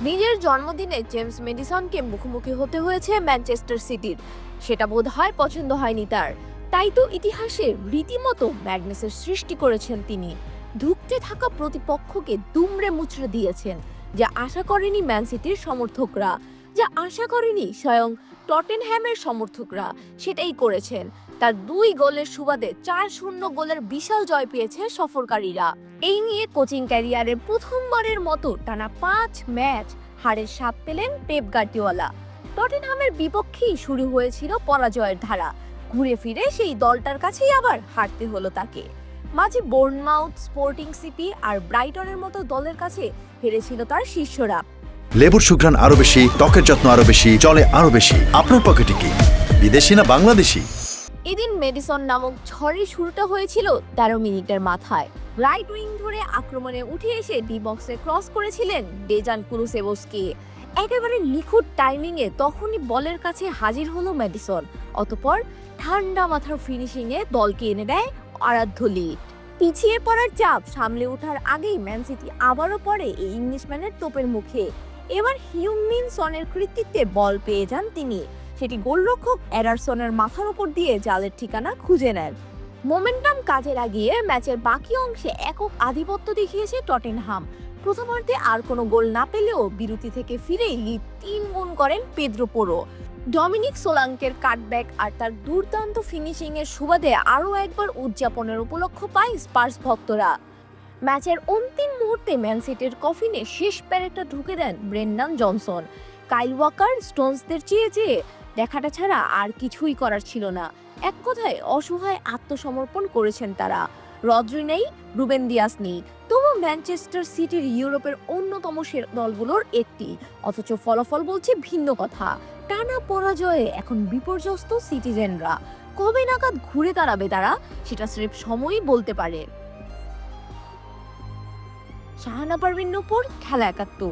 নিজের জন্মদিনে জেমস মেডিসনকে মুখোমুখি হতে হয়েছে ম্যানচেস্টার সিটির। সেটা বোধহয় পছন্দ হয়নি তার। তাই তো ইতিহাসে রীতিমতো ম্যাগনেসের সৃষ্টি করেছেন তিনি। ধুঁকতে থাকা প্রতিপক্ষকে দুমড়ে মুচড়ে দিয়েছেন, যা আশা করেনি ম্যান সিটির সমর্থকরা, যা আশা করেনি স্বয়ং টটেনহ্যামের সমর্থকরা, সেটাই করেছেন। তার 2 গোলের সুবাদে 4-0 গোলের বিশাল জয় পেয়েছে সফরকারীরা। এই নিয়ে কোচিং ক্যারিয়ারের প্রথমবারের মতো টানা 5 ম্যাচ হারের স্বাদ পেলেন পেপ গার্দিওলা। টটেনহামের বিপক্ষেই শুরু হয়েছিল পরাজয়ের ধারা। ঘুরে ফিরে সেই দলটার কাছেই আবার হারতে হলো তাকে। মাঝে বোর্নমাউথ, স্পোর্টিং সিটি আর ব্রাইটনের মতো দলের কাছে হেরেছিল তার শিষ্যরা। লেবুর সুঘ্রাণ আরো বেশি, ত্বকের যত্ন আরো বেশি, চলে আরো বেশি। আপনার পকেটে কি বিদেশি না বাংলাদেশি? এদিন মেডিসন নামক ঝড়ের শুরুটা হয়েছিল 13 মিনিটের মাথায়। রাইট উইং ধরে আক্রমণে উঠে এসে ডি বক্সে ক্রস করেছিলেন ডেজান কুলুসেভস্কি। একেবারে নিখুঁত টাইমিংয়ে তখনই বলের কাছে হাজির হলো মেডিসন। অতঃপর ঠান্ডা মাথার ফিনিশিংয়ে দলকে এনে দেয় আরাধ্য লিড। পিছিয়ে পড়ার চাপ সামলে ওঠার আগেই ম্যান সিটি আবারও পড়ে এই ইংলিশম্যানের তোপের মুখে। এবার হিউং-মিন সনের কৃতিত্বে বল পেয়ে যান তিনি। সেটি গোলরক্ষক এডারসনের মাথার উপর দিয়ে জালের ঠিকানা খুঁজে নেন। মোমেন্টাম কাজে লাগিয়ে ম্যাচের বাকি অংশে একক আধিপত্য দেখিয়েছে টটেনহাম। প্রথমার্ধে আর কোনো গোল না পেলেও বিরতি থেকে ফিরেই লিড 3 গুণ করেন পেদ্রো পোরো। ডমিনিক সোলাঙ্কের কাটব্যাক আর তার দুর্দান্ত ফিনিশিং এর সুবাদে আরও একবার উদযাপনের উপলক্ষ পায় স্পার্স ভক্তরা। ম্যাচের অন্তিম মুহূর্তে ম্যান সিটির কফিনে শেষ প্যারেটটা ঢুকে দেন ব্রেন্ডন জনসন। কাইল ওয়াকার, স্টোনসদের চেয়ে দেখাটা ছাড়া আর কিছুই করার ছিল না। এক কথায় অসহায় আত্মসমর্পণ করেছেন তারা। রদ্রি নেই, রুবেন দিয়াস নেই, তবু ম্যানচেস্টার সিটির ইউরোপের অন্যতম দলগুলোর একটি, অথচ ফলাফল বলছে ভিন্ন কথা। টানা পরাজয়ে এখন বিপর্যস্ত সিটিজেনরা। কবে নাগাদ ঘুরে দাঁড়াবে তারা, সেটা স্রেফ সময়ই বলতে পারে। শাহানা পারভীন নূপুর, খেলা ৭১।